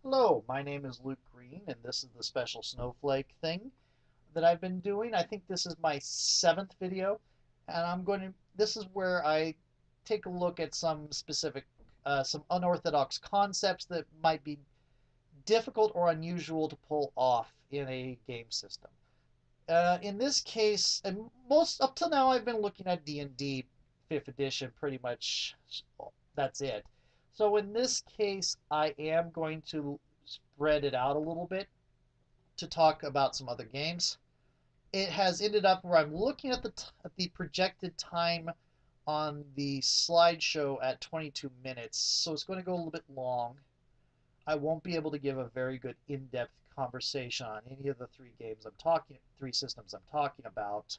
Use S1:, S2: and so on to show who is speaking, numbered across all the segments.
S1: Hello, my name is Luke Green, and this is the special Snowflake thing that I've been doing. I think this is my seventh video, and this is where I take a look at some specific, some unorthodox concepts that might be difficult or unusual to pull off in a game system. In this case, and most up till now, I've been looking at D&D 5th edition, pretty much. That's it. So in this case, I am going to spread it out a little bit to talk about some other games. It has ended up where I'm looking at the projected time on the slideshow at 22 minutes, so it's going to go a little bit long. I won't be able to give a very good in-depth conversation on any of the three systems I'm talking about,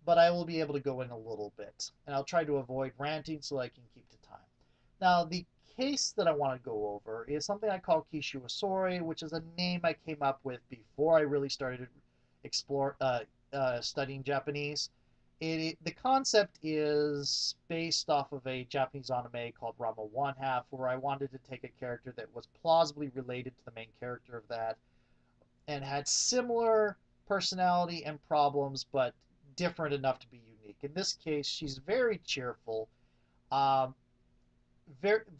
S1: but I will be able to go in a little bit, and I'll try to avoid ranting so I can keep to time. Now, the case that I want to go over is something I call Kishu Osore, which is a name I came up with before I really started studying Japanese. The concept is based off of a Japanese anime called Rama One Half, where I wanted to take a character that was plausibly related to the main character of that and had similar personality and problems, but different enough to be unique. In this case, she's very cheerful, um,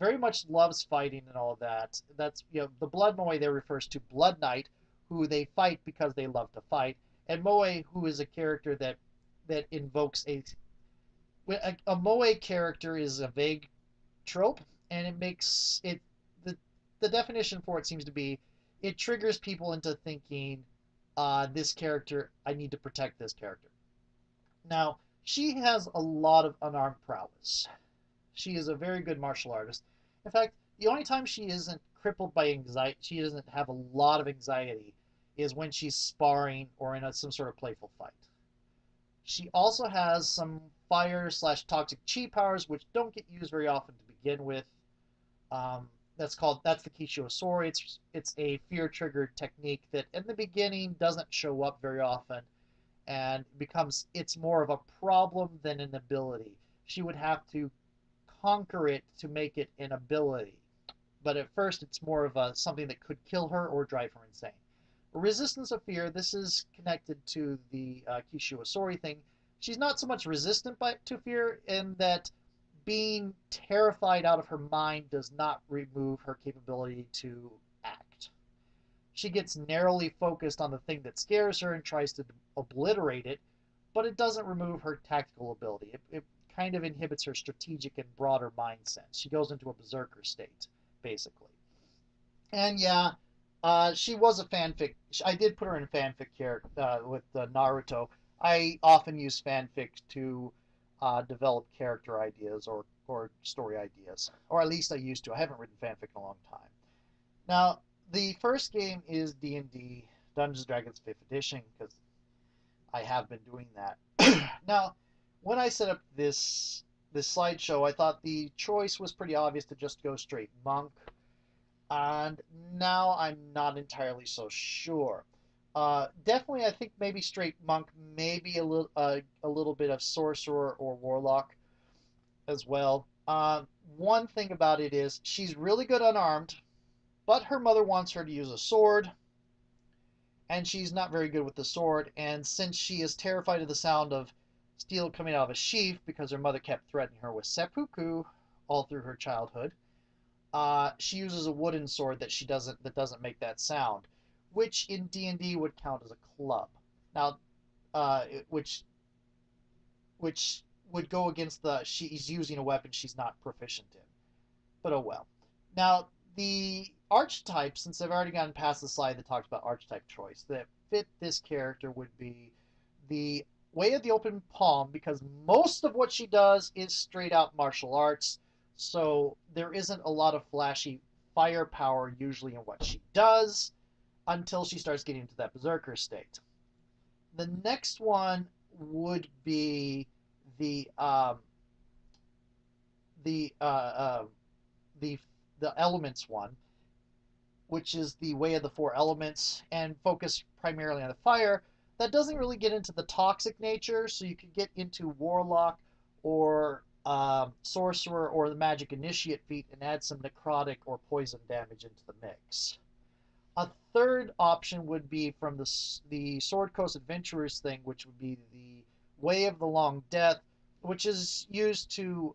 S1: very much loves fighting and all of that. That's the blood moe there refers to Blood Knight, who they fight because they love to fight, and moe, who is a character that invokes a moe character is a vague trope, and it makes it the definition for it seems to be it triggers people into thinking, this character, I need to protect this character. Now, she has a lot of unarmed prowess. She is a very good martial artist. In fact, the only time she isn't crippled by anxiety, she doesn't have a lot of anxiety, is when she's sparring or in some sort of playful fight. She also has some fire slash toxic chi powers, which don't get used very often to begin with. That's the Kishu Osore. It's a fear triggered technique that in the beginning doesn't show up very often, and it's more of a problem than an ability. She would have to conquer it to make it an ability. But at first, it's more of something that could kill her or drive her insane. Resistance of fear, this is connected to the Kishu Osori thing. She's not so much resistant to fear in that being terrified out of her mind does not remove her capability to act. She gets narrowly focused on the thing that scares her and tries to obliterate it, but it doesn't remove her tactical ability. It kind of inhibits her strategic and broader mind sense. She goes into a berserker state, basically. And yeah, she was a fanfic. I did put her in fanfic here with Naruto. I often use fanfic to develop character ideas or story ideas, or at least I used to. I haven't written fanfic in a long time. Now, the first game is D&D Dungeons and Dragons 5th edition because I have been doing that. Now, when I set up this slideshow, I thought the choice was pretty obvious to just go straight monk, and now I'm not entirely so sure. Definitely, I think maybe straight monk, maybe a little bit of sorcerer or warlock as well. One thing about it is she's really good unarmed, but her mother wants her to use a sword, and she's not very good with the sword. And since she is terrified of the sound of steel coming out of a sheath because her mother kept threatening her with seppuku all through her childhood, she uses a wooden sword that doesn't make that sound, which in D&D would count as a club. Now, which would go against she's using a weapon she's not proficient in. But oh well. Now, the archetype, since I've already gotten past the slide that talks about archetype choice, that fit this character would be the Way of the Open Palm, because most of what she does is straight out martial arts, so there isn't a lot of flashy firepower usually in what she does until she starts getting into that berserker state. The next one would be the the uh, uh, the elements one, which is the Way of the Four Elements, and focus primarily on the fire. That doesn't really get into the toxic nature, so you could get into warlock or sorcerer or the magic initiate feat and add some necrotic or poison damage into the mix. A third option would be from the Sword Coast Adventurers thing, which would be the Way of the Long Death, which is used to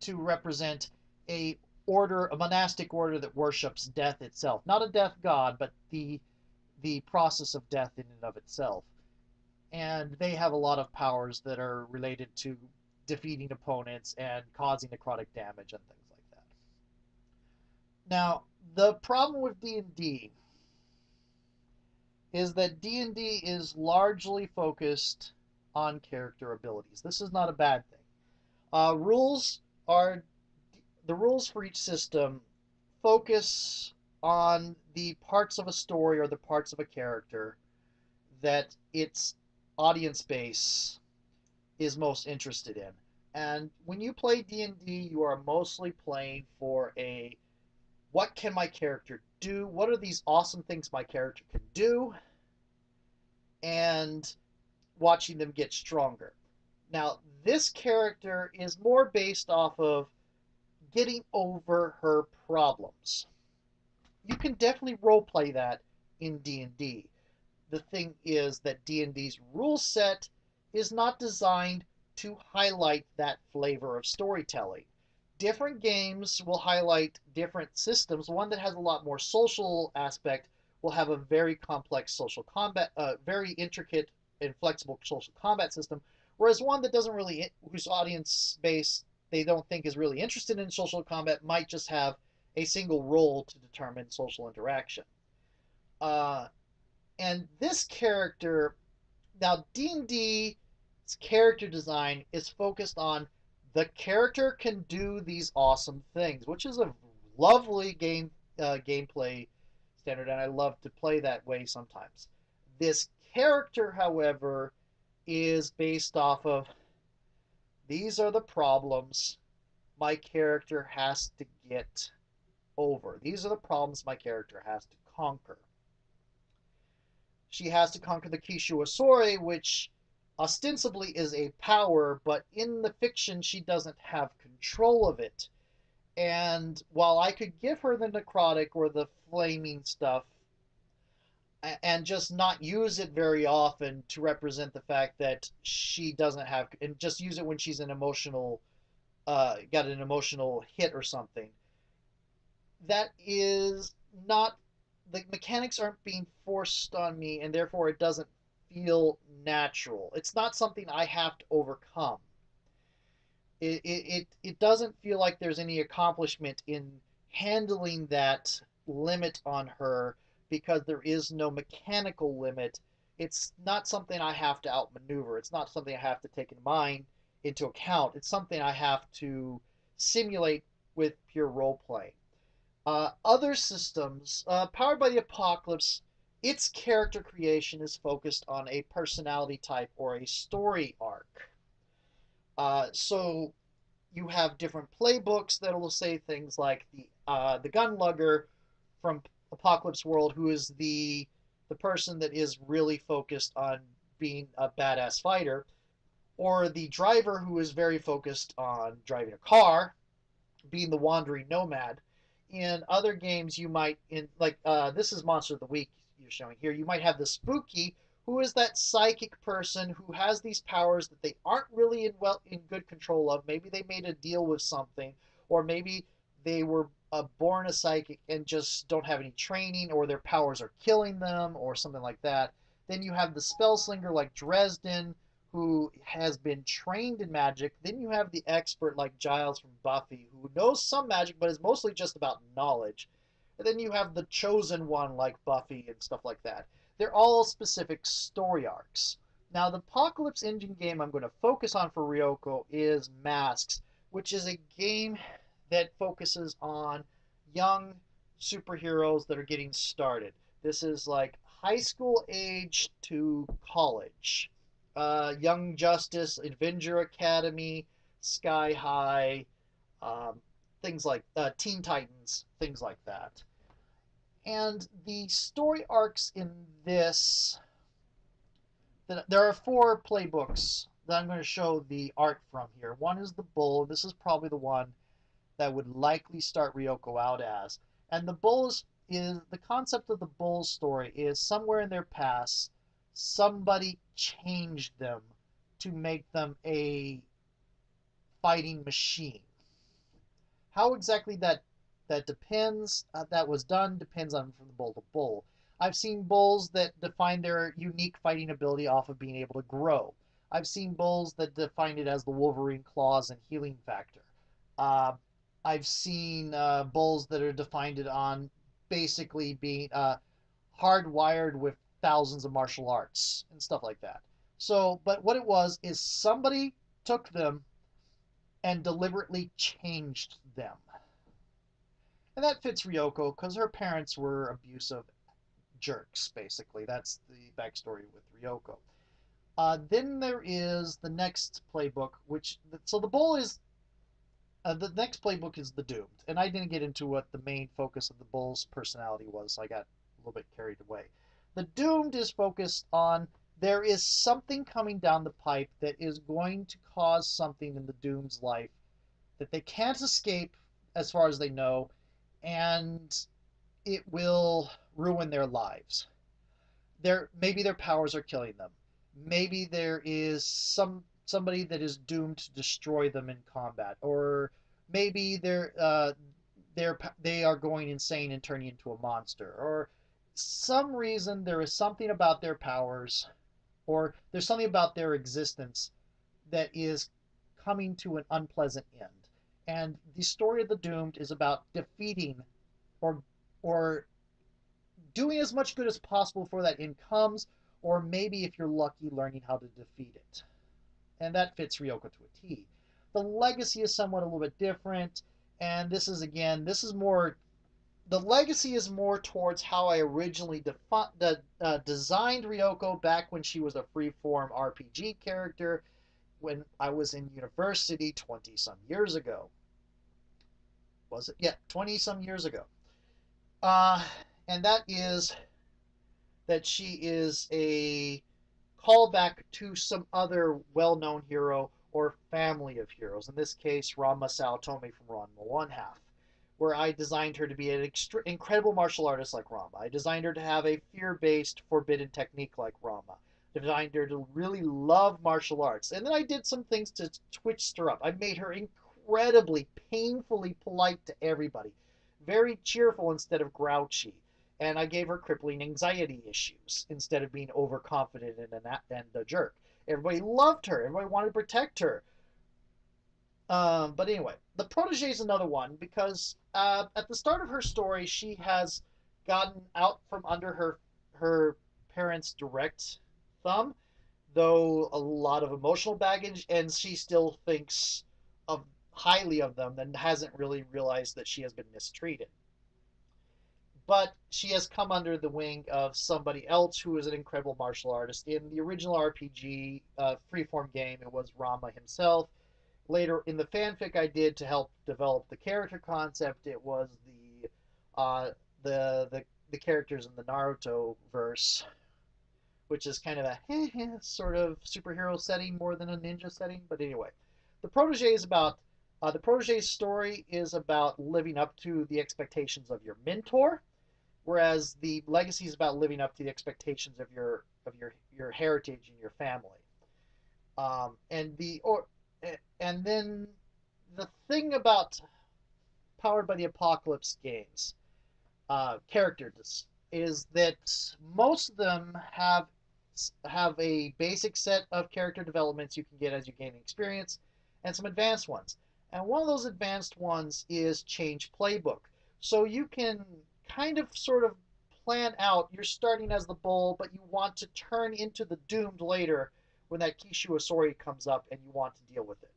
S1: represent a a monastic order that worships death itself, not a death god, but the process of death in and of itself. And they have a lot of powers that are related to defeating opponents and causing necrotic damage and things like that. Now, the problem with D&D is that D&D is largely focused on character abilities. This is not a bad thing. Rules are the rules for each system focus on the parts of a story or the parts of a character that its audience base is most interested in. And when you play D&D, you are mostly playing for a what can my character do? What are these awesome things my character can do? And watching them get stronger. Now, this character is more based off of getting over her problems. You can definitely roleplay that in D&D. The thing is that D&D's rule set is not designed to highlight that flavor of storytelling. Different games will highlight different systems. One that has a lot more social aspect will have a very complex social combat, very intricate and flexible social combat system, whereas one that doesn't really, whose audience base they don't think is really interested in social combat, might just have a single role to determine social interaction. And this character, now D&D's character design is focused on the character can do these awesome things, which is a lovely gameplay standard, and I love to play that way sometimes. This character, however, is based off of these are the problems my character has to get over. These are the problems my character has to conquer. She has to conquer the Kishu Osore, which ostensibly is a power, but in the fiction she doesn't have control of it. And while I could give her the necrotic or the flaming stuff and just not use it very often to represent the fact that she doesn't have, and just use it when she's an emotional, got an emotional hit or something, that is not, the mechanics aren't being forced on me, and therefore it doesn't feel natural. It's not something I have to overcome. It doesn't feel like there's any accomplishment in handling that limit on her because there is no mechanical limit. It's not something I have to outmaneuver. It's not something I have to take in mind into account. It's something I have to simulate with pure role playing. Other systems, powered by the Apocalypse, its character creation is focused on a personality type or a story arc. So you have different playbooks that will say things like the gunlugger from Apocalypse World, who is the person that is really focused on being a badass fighter, or the driver who is very focused on driving a car, being the wandering nomad. In other games, you might this is Monster of the Week you're showing here. You might have the spooky, who is that psychic person who has these powers that they aren't really in good control of. Maybe they made a deal with something, or maybe they were born a psychic and just don't have any training, or their powers are killing them, or something like that. Then you have the spellslinger like Dresden, who has been trained in magic. Then you have the expert like Giles from Buffy, who knows some magic, but is mostly just about knowledge. And then you have the chosen one like Buffy and stuff like that. They're all specific story arcs. Now, the Apocalypse engine game I'm going to focus on for Ryoko is Masks, which is a game that focuses on young superheroes that are getting started. This is like high school age to college. Young Justice, Avenger Academy, Sky High, things like Teen Titans, things like that. And the story arcs in this, there are 4 playbooks that I'm going to show the art from here. One is the bull. This is probably the one that would likely start Ryoko out as. And the bulls is the concept of the bull's story is somewhere in their past, somebody changed them to make them a fighting machine. How exactly that depends, that was done depends on from the bull to bull. I've seen bulls that define their unique fighting ability off of being able to grow. I've seen bulls that define it as the Wolverine claws and healing factor. Uh, I've seen bulls that are defined it on basically being hardwired with thousands of martial arts and stuff like that. So, but what it was is somebody took them and deliberately changed them. And that fits Ryoko because her parents were abusive jerks, basically. That's the backstory with Ryoko. Then there is the next playbook, which so the next playbook is the Doomed, and I didn't get into what the main focus of the Bull's personality was, so I got a little bit carried away. The Doomed is focused on there is something coming down the pipe that is going to cause something in the Doomed's life that they can't escape as far as they know, and it will ruin their lives. Maybe their powers are killing them. Maybe there is somebody that is doomed to destroy them in combat, or maybe they are going insane and turning into a monster, or some reason there is something about their powers, or there's something about their existence that is coming to an unpleasant end. And the story of the Doomed is about defeating or or doing as much good as possible before that end comes, or maybe if you're lucky, learning how to defeat it. And that fits Ryoko to a T. The legacy is somewhat a little bit different, and this is again, this is more. The legacy is more towards how I originally designed Ryoko back when she was a freeform RPG character when I was in university 20 some years ago. Was it? Yeah, 20 some years ago. Uh, and that is that she is a callback to some other well-known hero or family of heroes. In this case, Ranma Saotome from Ranma One Half, where I designed her to be an incredible martial artist like Ranma. I designed her to have a fear-based, forbidden technique like Ranma. I designed her to really love martial arts, and then I did some things to twitch her up. I made her incredibly, painfully polite to everybody, very cheerful instead of grouchy, and I gave her crippling anxiety issues instead of being overconfident and a jerk. Everybody loved her. Everybody wanted to protect her. But anyway, the protege is another one because at the start of her story, she has gotten out from under her parents' direct thumb, though a lot of emotional baggage, and she still thinks of highly of them and hasn't really realized that she has been mistreated. But she has come under the wing of somebody else who is an incredible martial artist. In the original RPG freeform game, it was Rama himself. Later in the fanfic I did to help develop the character concept, it was the characters in the Naruto verse, which is kind of a sort of superhero setting more than a ninja setting. But anyway, the protege is about the protege's story is about living up to the expectations of your mentor, whereas the legacy is about living up to the expectations of your heritage and your family. And the or and then the thing about Powered by the Apocalypse games characters is that most of them have a basic set of character developments you can get as you gain experience, and some advanced ones. And one of those advanced ones is change playbook. So you can kind of sort of plan out you're starting as the bull, but you want to turn into the doomed later when that Kishu Osore comes up and you want to deal with it.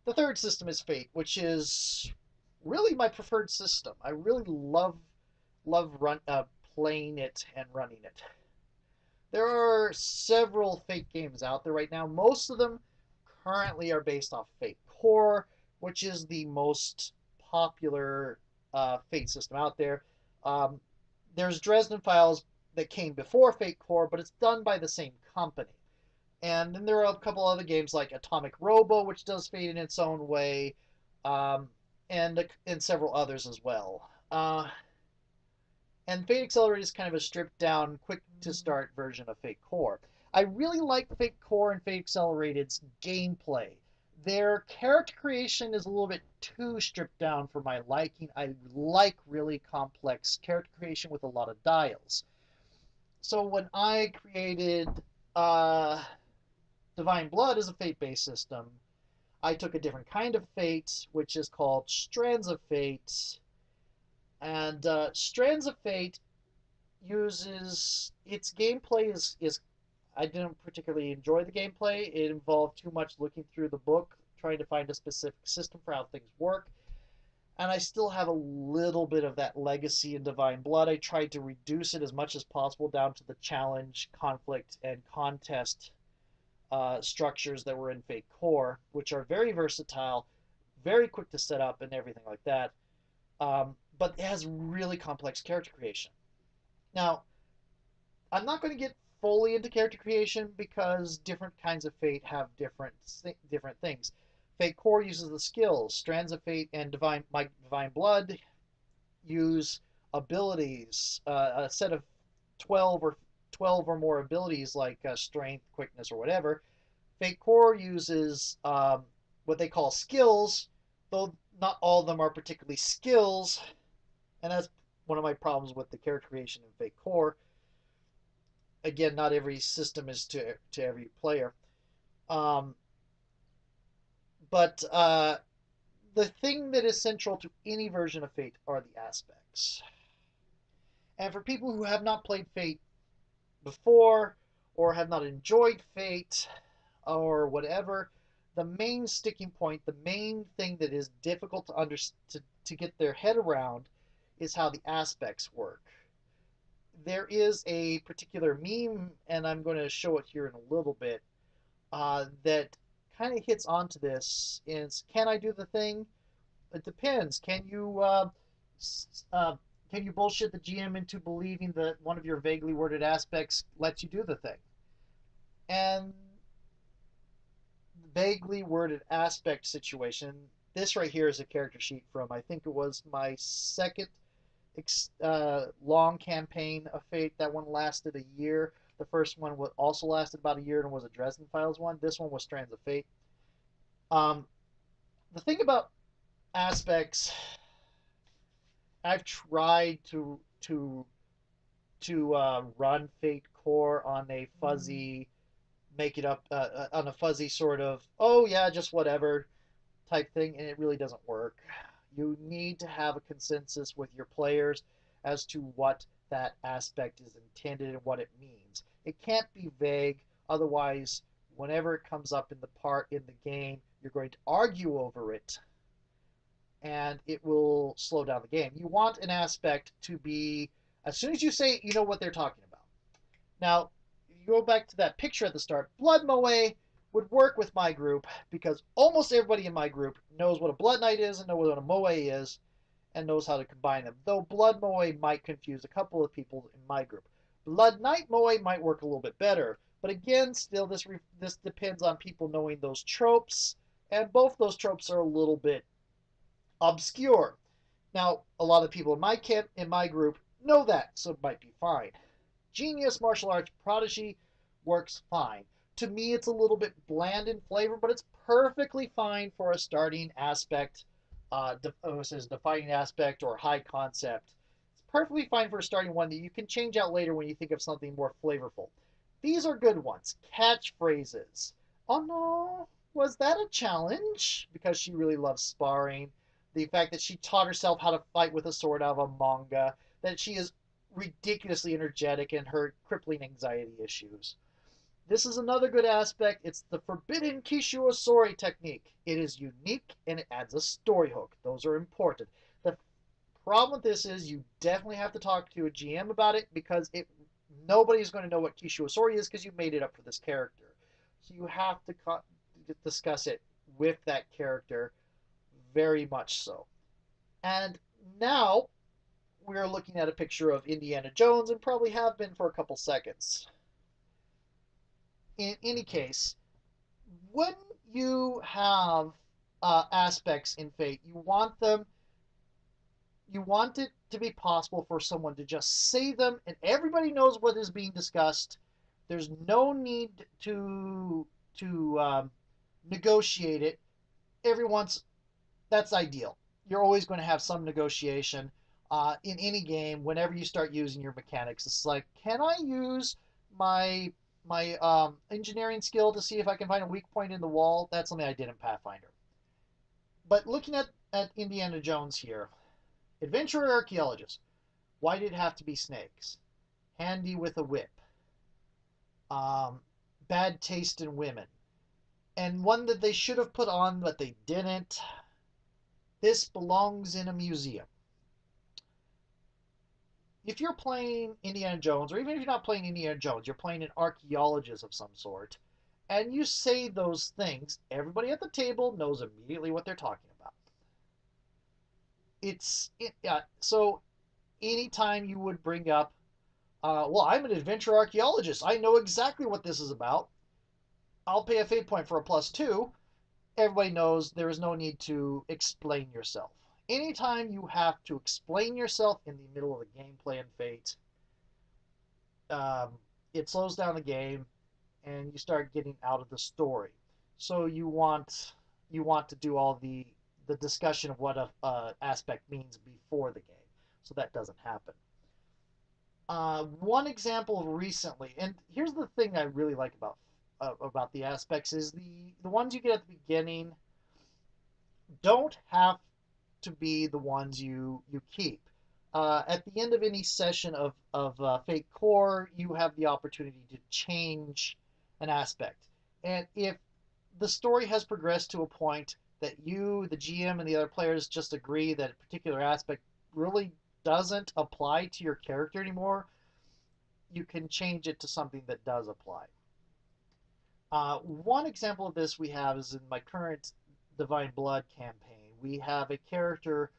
S1: The third system is Fate, which is really my preferred system. I really love playing it and running it. There are several Fate games out there right now. Most of them currently are based off Fate Core, which is the most popular Fate system out there. Um, there's Dresden Files that came before Fate Core, but it's done by the same company. And then there are a couple other games like Atomic Robo, which does Fate in its own way, um, and several others as well. And Fate Accelerated is kind of a stripped down, quick to start version of Fate Core. I really like Fate Core and Fate Accelerated's gameplay. Their character creation is a little bit too stripped down for my liking. I like really complex character creation with a lot of dials. So when I created uh, Divine Blood as a Fate based system, I took a different kind of Fate, which is called Strands of Fate. And Strands of Fate uses its gameplay is I didn't particularly enjoy the gameplay. It involved too much looking through the book, trying to find a specific system for how things work. And I still have a little bit of that legacy in Divine Blood. I tried to reduce it as much as possible down to the challenge, conflict, and contest structures that were in Fate Core, which are very versatile, very quick to set up, and everything like that. But it has really complex character creation. Now, I'm not going to get fully into character creation because different kinds of Fate have different things. Fate Core uses the skills. Strands of Fate and Divine Blood use abilities, a set of 12 or more abilities like strength, quickness, or whatever. Fate Core uses what they call skills, though not all of them are particularly skills, and that's one of my problems with the character creation in Fate Core. Again, not every system is to every player. Um, but the thing that is central to any version of Fate are the aspects. And for people who have not played Fate before or have not enjoyed Fate or whatever, the main sticking point, the main thing that is difficult to get their head around is how the aspects work. There is a particular meme, and I'm going to show it here in a little bit, that kind of hits onto this. Is can I do the thing? It depends. Uh, can you bullshit the GM into believing that one of your vaguely worded aspects lets you do the thing? And vaguely worded aspect situation. This right here is a character sheet from I think it was my second long campaign of Fate. That one lasted a year. The first one also lasted about a year and was a Dresden Files one. This one was Strands of Fate. Um, the thing about aspects, I've tried to run Fate Core on a fuzzy, make it up on a fuzzy sort of oh yeah just whatever type thing, and it really doesn't work. You need to have a consensus with your players as to what that aspect is intended and what it means. It can't be vague, otherwise, whenever it comes up in the part in the game, you're going to argue over it and it will slow down the game. You want an aspect to be, as soon as you say it, you know what they're talking about. Now, you go back to that picture at the start, Blood Moe would work with my group because almost everybody in my group knows what a Blood Knight is and knows what a Moe is and knows how to combine them. Though Blood Moe might confuse a couple of people in my group. Blood Knight Moe might work a little bit better, but again, still this depends on people knowing those tropes, and both those tropes are a little bit obscure. Now, a lot of people in my group know that, so it might be fine. Genius Martial Arts Prodigy works fine. To me, it's a little bit bland in flavor, but it's perfectly fine for a starting aspect, says defining aspect or high concept. It's perfectly fine for a starting one that you can change out later when you think of something more flavorful. These are good ones. Catchphrases. Oh no, was that a challenge? Because she really loves sparring. The fact that she taught herself how to fight with a sword out of a manga. That she is ridiculously energetic and her crippling anxiety issues. This is another good aspect. It's the forbidden Kishu Osore technique. It is unique and it adds a story hook. Those are important. The problem with this is you definitely have to talk to a GM about it because nobody's going to know what Kishu Osore is because you made it up for this character. So you have to discuss it with that character very much so. And now we're looking at a picture of Indiana Jones and probably have been for a couple seconds. in any case, when you have aspects in Fate, you want it to be possible for someone to just say them, and everybody knows what is being discussed. There's no need to negotiate it. Everyone's That's ideal. You're always going to have some negotiation in any game. Whenever you start using your mechanics, it's like, can I use my engineering skill to see if I can find a weak point in the wall? That's something I did in Pathfinder. But looking at Indiana Jones here, adventurer archaeologist. Why did it have to be snakes? Handy with a whip. Um, Bad taste in women. And one that they should have put on, but they didn't. This belongs in a museum. If you're playing Indiana Jones, or even if you're not playing Indiana Jones, you're playing an archaeologist of some sort, and you say those things, everybody at the table knows immediately what they're talking about. So anytime you would bring up, well, I'm an adventure archaeologist, I know exactly what this is about, I'll pay a fate point for a +2, everybody knows there is no need to explain yourself. Anytime you have to explain yourself in the middle of the gameplay in Fate, um, it slows down the game and you start getting out of the story. So you want to do all the discussion of what a aspect means before the game, so that doesn't happen. One example recently, and here's the thing I really like about the aspects, is the ones you get at the beginning don't have to be the ones you keep. At the end of any session of Fate Core, you have the opportunity to change an aspect. And if the story has progressed to a point that you, the GM, and the other players just agree that a particular aspect really doesn't apply to your character anymore, you can change it to something that does apply. One example of this we have is in my current Divine Blood campaign. We have a character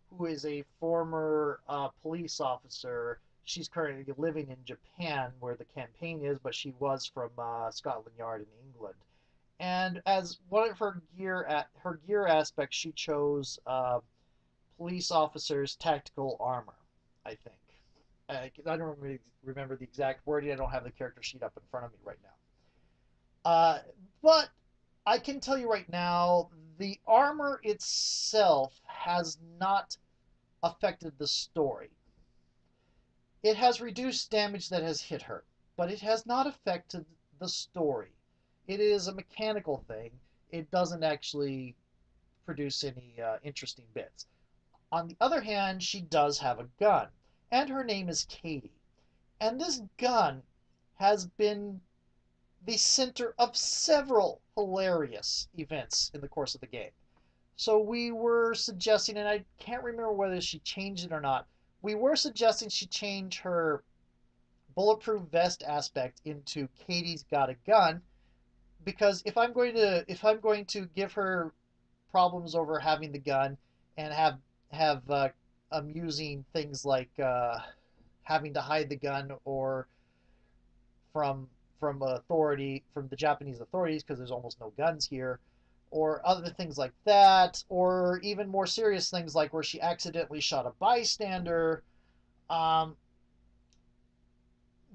S1: who is a former police officer. She's currently living in Japan, where the campaign is, but she was from Scotland Yard in England. And as one of her gear aspects, she chose police officer's tactical armor, I think. I don't really remember the exact wording. I don't have the character sheet up in front of me right now. But I can tell you right now, the armor itself has not affected the story. It has reduced damage that has hit her, but it has not affected the story. It is a mechanical thing. It doesn't actually produce any interesting bits. On the other hand, she does have a gun, and her name is Katie. And this gun has been the center of several hilarious events in the course of the game. So we were suggesting, and I can't remember whether she changed it or not, we were suggesting she change her bulletproof vest aspect into Katie's got a gun, because if I'm going to give her problems over having the gun and have amusing things like having to hide the gun or from from the Japanese authorities, because there's almost no guns here, or other things like that, or even more serious things like where she accidentally shot a bystander. Um,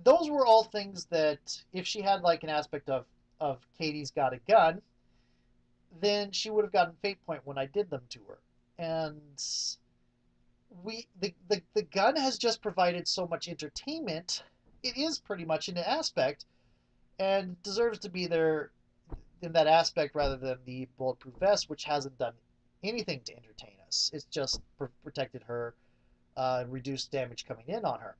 S1: those were all things that if she had like an aspect of Katie's got a gun, then she would have gotten fate point when I did them to her. And the gun has just provided so much entertainment. It is pretty much an aspect and deserves to be there in that aspect rather than the bulletproof vest, which hasn't done anything to entertain us. It's just protected her, reduced damage coming in on her.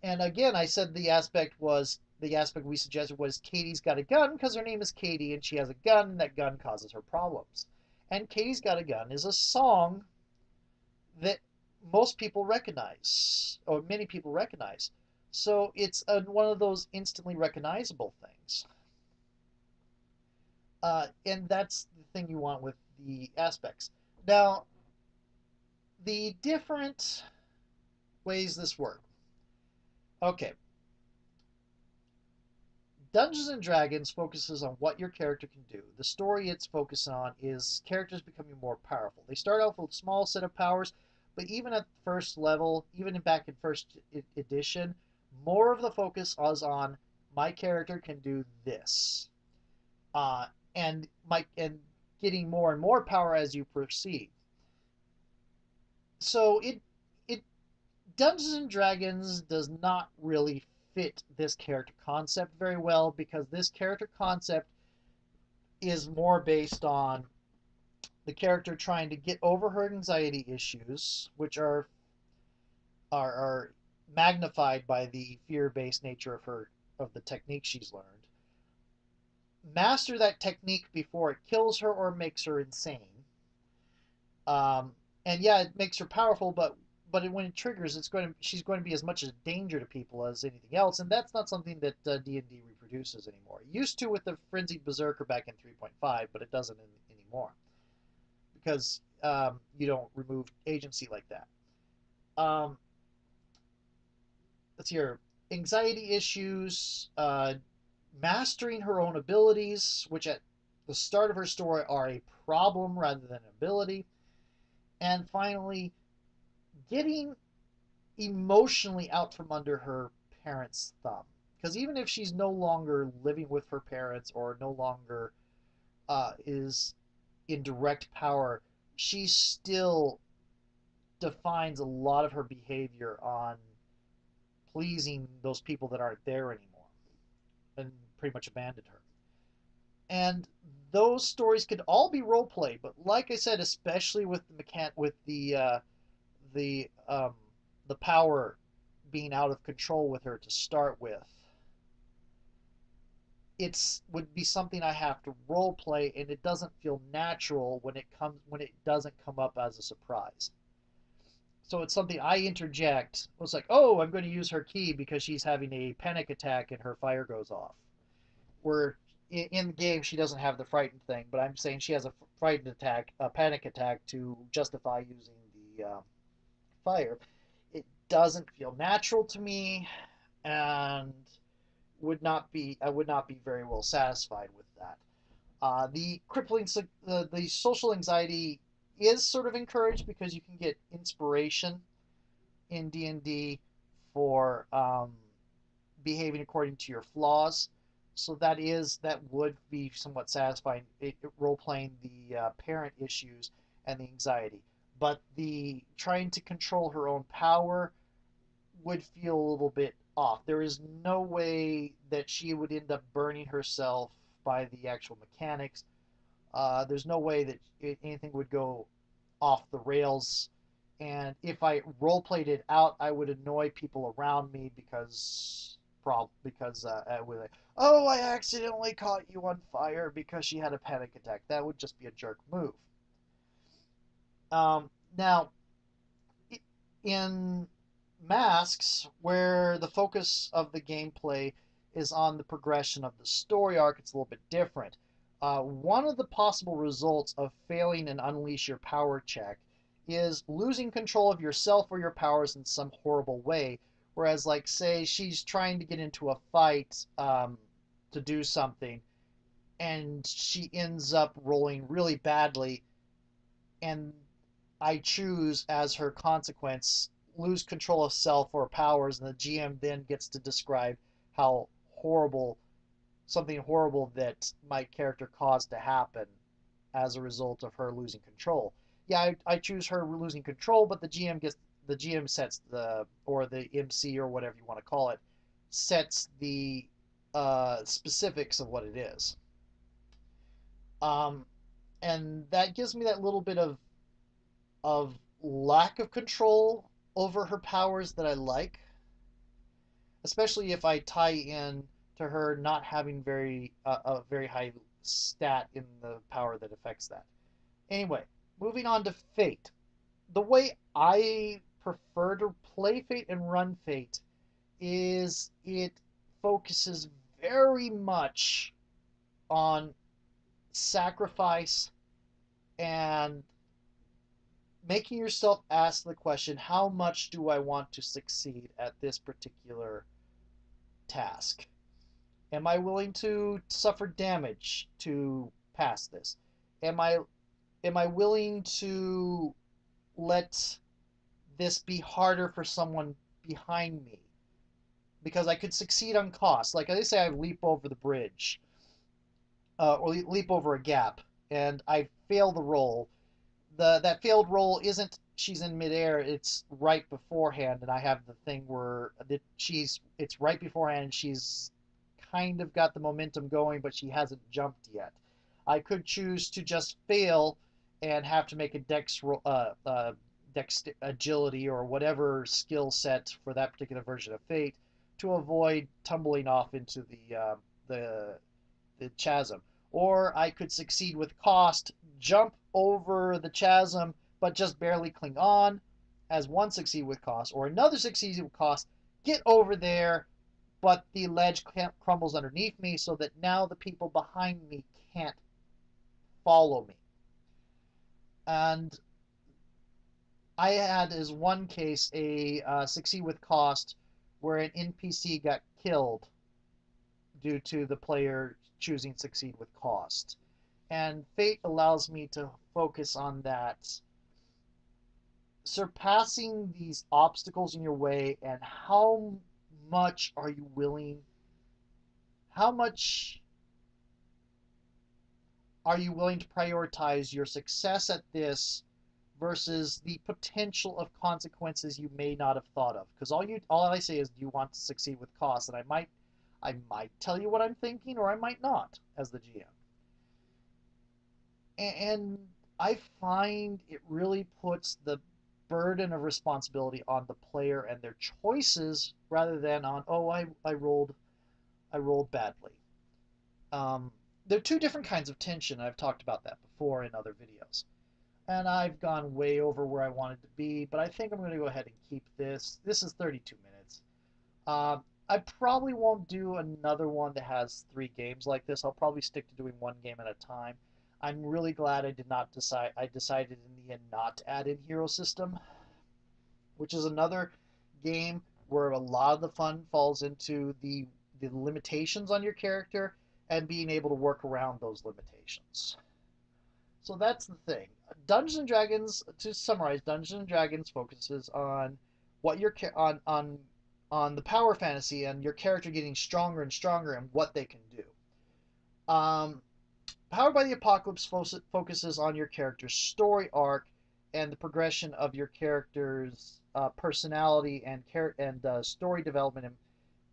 S1: And again, I said the aspect we suggested was Katie's got a gun because her name is Katie and she has a gun and that gun causes her problems. And Katie's Got a Gun is a song that most people recognize, or many people recognize. So it's one of those instantly recognizable things. And that's the thing you want with the aspects. Now, the different ways this works. Okay. Dungeons and Dragons focuses on what your character can do. The story it's focused on is characters becoming more powerful. They start off with a small set of powers, but even at first level, even back in first edition, more of the focus was on my character can do this, uh, and getting more and more power as you proceed. So it Dungeons and Dragons does not really fit this character concept very well because this character concept is more based on the character trying to get over her anxiety issues, which are magnified by the fear-based nature of the technique she's learned. Master that technique before it kills her or makes her insane. And yeah, it makes her powerful, but when it triggers, she's going to be as much a danger to people as anything else, and that's not something that D&D reproduces anymore. It used to with the Frenzied Berserker back in 3.5, but it doesn't anymore because you don't remove agency like that. Um, let's hear anxiety issues, mastering her own abilities, which at the start of her story are a problem rather than an ability, and finally getting emotionally out from under her parents' thumb. Because even if she's no longer living with her parents or no longer is in direct power, she still defines a lot of her behavior on pleasing those people that aren't there anymore and pretty much abandoned her. And those stories could all be role play, but like I said, especially with the the power being out of control with her to start with, it's would be something I have to role play, and it doesn't feel natural when it doesn't come up as a surprise. So it's something I interject. It's like, oh, I'm going to use her key because she's having a panic attack and her fire goes off. Where in the game she doesn't have the frightened thing, but I'm saying she has a frightened attack, a panic attack to justify using the fire. It doesn't feel natural to me, and I would not be very well satisfied with that. The crippling the social anxiety is sort of encouraged because you can get inspiration in D&D for behaving according to your flaws. So that would be somewhat satisfying, role playing the parent issues and the anxiety. But the trying to control her own power would feel a little bit off. There is no way that she would end up burning herself by the actual mechanics. There's no way that anything would go off the rails. And if I role played it out, I would annoy people around me because I would like, oh, I accidentally caught you on fire because she had a panic attack. That would just be a jerk move. Now, in Masks, where the focus of the gameplay is on the progression of the story arc, it's a little bit different. One of the possible results of failing an Unleash Your Power check is losing control of yourself or your powers in some horrible way. Whereas, like, say she's trying to get into a fight to do something, and she ends up rolling really badly, and I choose as her consequence lose control of self or powers, and the GM then gets to describe how horrible something horrible that my character caused to happen as a result of her losing control. Yeah, I choose her losing control, but the GM sets or the MC or whatever you want to call it sets the specifics of what it is. Um, and that gives me that little bit of lack of control over her powers that I like, especially if I tie in to her not having a very high stat in the power that affects that. Anyway, moving on to Fate. The way I prefer to play Fate and run Fate is it focuses very much on sacrifice and making yourself ask the question, how much do I want to succeed at this particular task? Am I willing to suffer damage to pass this? Am I willing to let this be harder for someone behind me? Because I could succeed on cost. Like I say, I leap over the bridge, or leap over a gap, and I fail the roll. That failed roll isn't she's in midair; it's right beforehand, and I have the thing where it's right beforehand, and she's kind of got the momentum going, but she hasn't jumped yet. I could choose to just fail and have to make a dex agility or whatever skill set for that particular version of Fate to avoid tumbling off into the the chasm. Or I could succeed with cost, jump over the chasm, but just barely cling on, as one succeed with cost, or another succeeds with cost, get over there, but the ledge crumbles underneath me so that now the people behind me can't follow me. And I had, as one case, a succeed with cost where an NPC got killed due to the player choosing succeed with cost. And Fate allows me to focus on that, surpassing these obstacles in your way, and much are you willing, how much are you willing to prioritize your success at this versus the potential of consequences you may not have thought of? Because all I say is, do you want to succeed with cost? And I might tell you what I'm thinking, or I might not as the GM. And I find it really puts the burden of responsibility on the player and their choices rather than on, oh, I rolled badly. Um, there are two different kinds of tension. I've talked about that before in other videos. And I've gone way over where I wanted to be, but I think I'm going to go ahead and keep this. This is 32 minutes. I probably won't do another one that has 3 games like this. I'll probably stick to doing 1 game at a time. I'm really glad I decided in the end not to add in Hero System, which is another game where a lot of the fun falls into the limitations on your character and being able to work around those limitations. So that's the thing. Dungeons and Dragons, to summarize, Dungeons and Dragons focuses on what your on the power fantasy and your character getting stronger and stronger and what they can do. Powered by the Apocalypse focuses on your character's story arc and the progression of your character's personality and story development,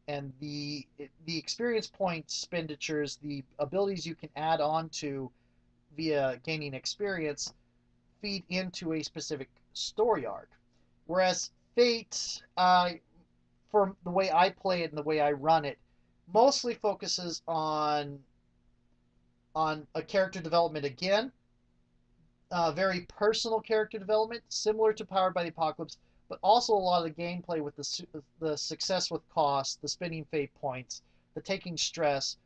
S1: and the experience point expenditures, the abilities you can add on to via gaining experience, feed into a specific story arc. Whereas Fate, for the way I play it and the way I run it, mostly focuses on a character development again, very personal character development, similar to Powered by the Apocalypse, but also a lot of the gameplay with the success with cost, the spending fate points, the taking stress,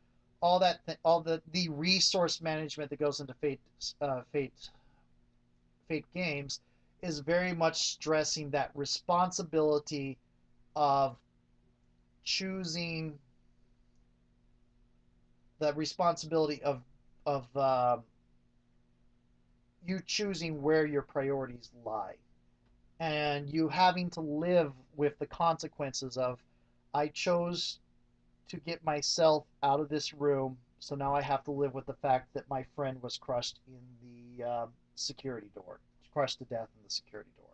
S1: all that, all the resource management that goes into Fate games is very much stressing that responsibility of choosing, the responsibility of you choosing where your priorities lie, and you having to live with the consequences of, I chose to get myself out of this room, so now I have to live with the fact that my friend was crushed in the security door, crushed to death in the security door.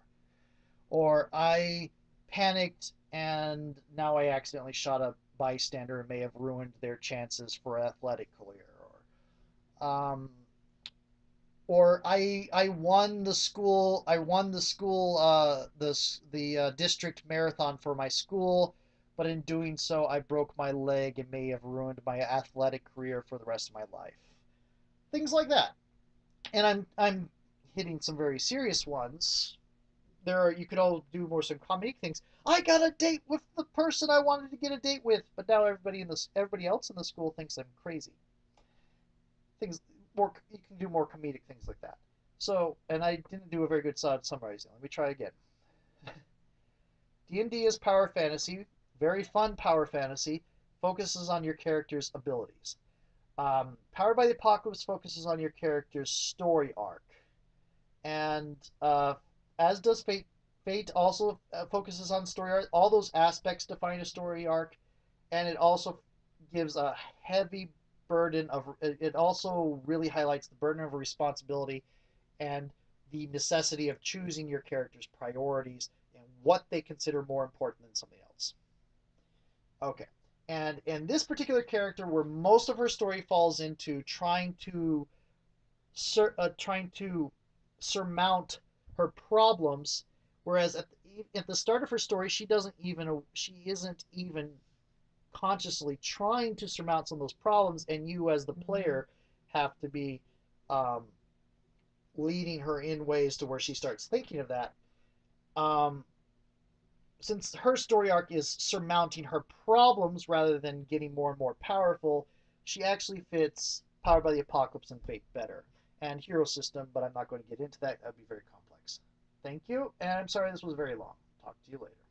S1: Or I panicked and now I accidentally shot a bystander and may have ruined their chances for an athletic career. Or I won the school district marathon for my school, but in doing so I broke my leg and may have ruined my athletic career for the rest of my life. Things like that. And I'm hitting some very serious ones. You could all do more some comedic things. I got a date with the person I wanted to get a date with, but now everybody else in the school thinks I'm crazy. Things more, you can do more comedic things like that. So, and I didn't do a very good job summarizing. Let me try again. D&D is power fantasy, very fun power fantasy, focuses on your character's abilities. Powered by the Apocalypse focuses on your character's story arc, and as does Fate. Fate also focuses on story arc. All those aspects define a story arc, and it also gives a heavy burden of. It also really highlights the burden of responsibility and the necessity of choosing your character's priorities and what they consider more important than something else. Okay. And in this particular character, where most of her story falls into trying to surmount her problems, whereas at the start of her story, she isn't even consciously trying to surmount some of those problems, and you as the player have to be um, leading her in ways to where she starts thinking of that. Um, since her story arc is surmounting her problems rather than getting more and more powerful, she actually fits Powered by the Apocalypse and Fate better. And Hero System, but I'm not going to get into that. That would be very complex. Thank you, and I'm sorry this was very long. Talk to you later.